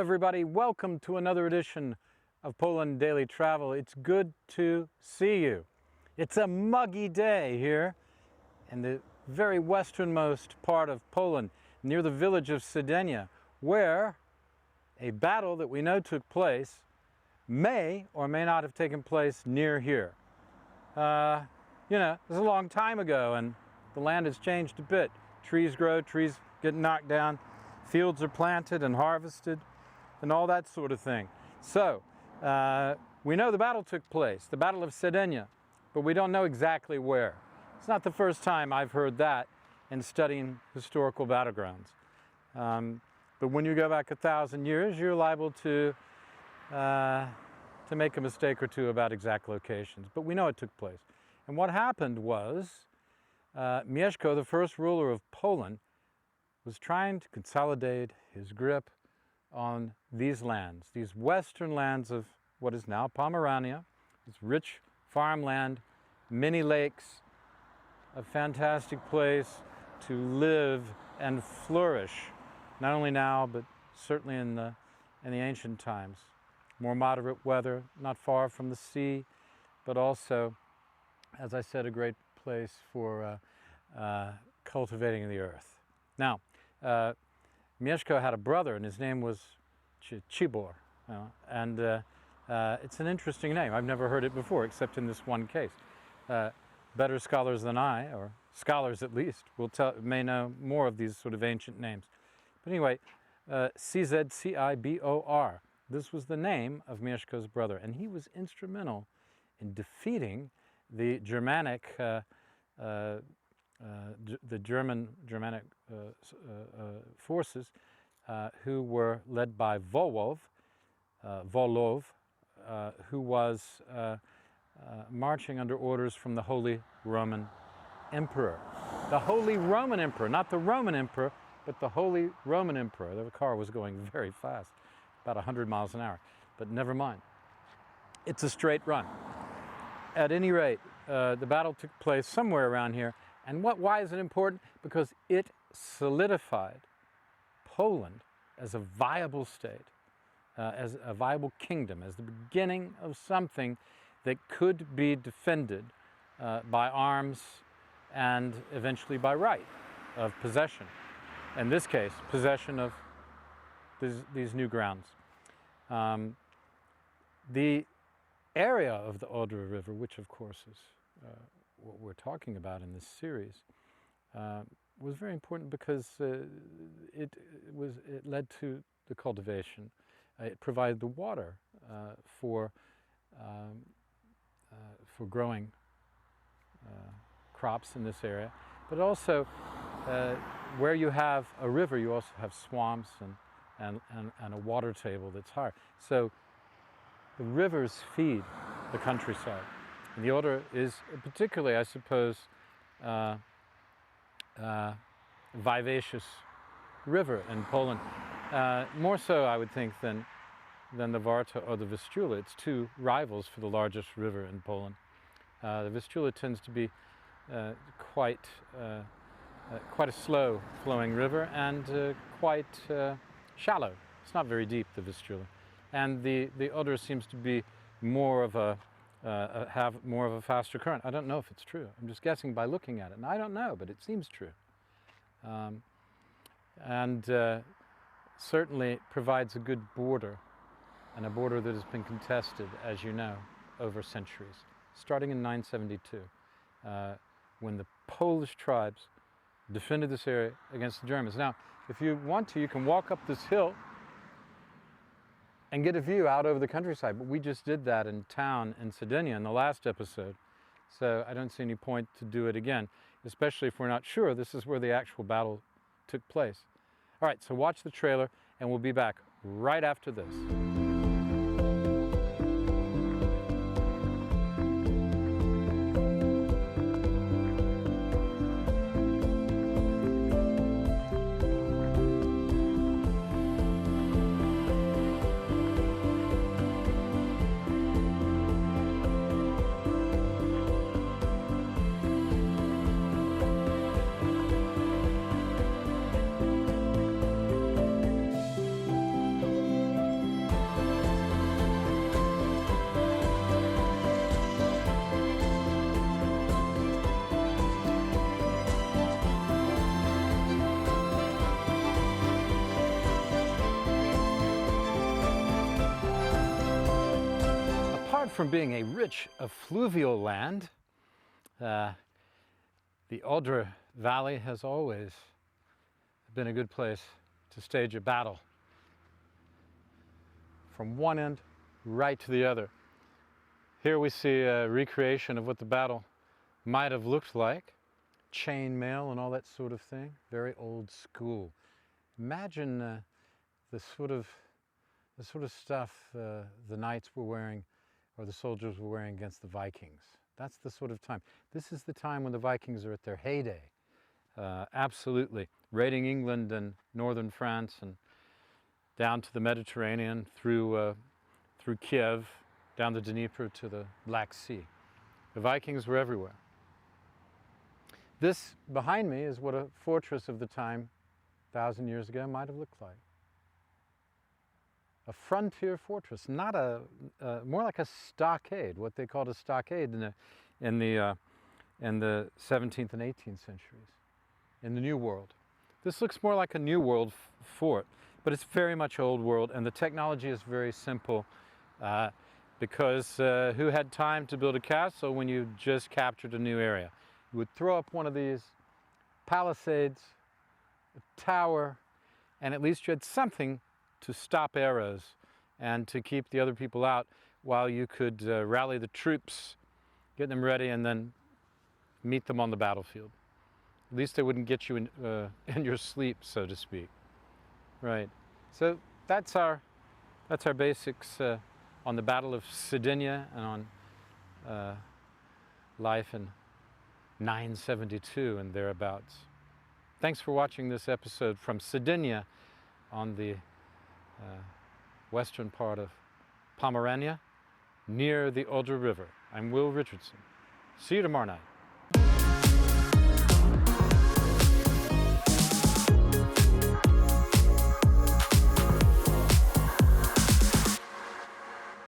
everybody. Welcome to another edition of Poland Daily Travel. It's good to see you. It's a muggy day here in the very westernmost part of Poland, near the village of Cedynia, where a battle that we know took place may or may not have taken place near here. It was a long time ago and the land has changed a bit. Trees grow, trees get knocked down, fields are planted and harvested, and all that sort of thing. So, we know the battle took place, the Battle of Cedynia, but we don't know exactly where. It's not the first time I've heard that in studying historical battlegrounds. But when you go back 1,000 years, you're liable to make a mistake or two about exact locations. But we know it took place. And what happened was, Mieszko, the first ruler of Poland, was trying to consolidate his grip on these lands, these western lands of what is now Pomerania, this rich farmland, many lakes, a fantastic place to live and flourish, not only now, but certainly in the ancient times. More moderate weather, not far from the sea, but also, as I said, a great place for cultivating the earth. Now, Mieszko had a brother, and his name was Cibor, and it's an interesting name. I've never heard it before, except in this one case. Better scholars than I, or scholars at least, may know more of these sort of ancient names. But anyway, Cibor. This was the name of Mieszko's brother, and he was instrumental in defeating the Germanic Germanic forces who were led by Volov, who was marching under orders from the Holy Roman Emperor. The Holy Roman Emperor, not the Roman Emperor, but the Holy Roman Emperor. The car was going very fast, about 100 miles an hour, but never mind. It's a straight run. At any rate, the battle took place somewhere around here. And why is it important? Because it solidified Poland as a viable state, as a viable kingdom, as the beginning of something that could be defended by arms and eventually by right of possession. In this case, possession of these new grounds. The area of the Odra River, which of course is what we're talking about in this series, was very important because it led to the cultivation. It provided the water for growing crops in this area, but also where you have a river, you also have swamps and a water table that's higher. So the rivers feed the countryside. And the Oder is particularly, I suppose, vivacious river in Poland. More so, I would think, than the Warta or the Vistula. It's two rivals for the largest river in Poland. The Vistula tends to be quite a slow-flowing river and quite shallow. It's not very deep, the Vistula. And the Oder seems to be more of have more of a faster current. I don't know if it's true. I'm just guessing by looking at it. And I don't know, but it seems true. Certainly provides a good border, and a border that has been contested, as you know, over centuries. Starting in 972, when the Polish tribes defended this area against the Germans. Now, if you want to, you can walk up this hill and get a view out over the countryside. But we just did that in town in Cedynia in the last episode. So I don't see any point to do it again, especially if we're not sure this is where the actual battle took place. All right, so watch the trailer and we'll be back right after this. from being a rich effluvial land, the Odra Valley has always been a good place to stage a battle from one end right to the other. Here we see a recreation of what the battle might have looked like. Chain mail and all that sort of thing. Very old school. Imagine the sort of stuff the knights were wearing, or the soldiers were wearing against the Vikings. That's the sort of time. This is the time when the Vikings are at their heyday. Absolutely. Raiding England and northern France and down to the Mediterranean, through Kiev, down the Dnieper to the Black Sea. The Vikings were everywhere. This behind me is what a fortress of the time, 1,000 years ago, might have looked like. A frontier fortress, not more like a stockade, what they called a stockade in the 17th and 18th centuries, in the New World. This looks more like a New World fort, but it's very much Old World, and the technology is very simple, because who had time to build a castle when you just captured a new area? You would throw up one of these palisades, a tower, and at least you had something to stop arrows and to keep the other people out while you could rally the troops, get them ready, and then meet them on the battlefield. At least they wouldn't get you in your sleep, so to speak. Right. So that's our basics on the Battle of Cedynia and on life in 972 and thereabouts. Thanks for watching this episode from Cedynia on the western part of Pomerania, near the Odra River. I'm Will Richardson. See you tomorrow night.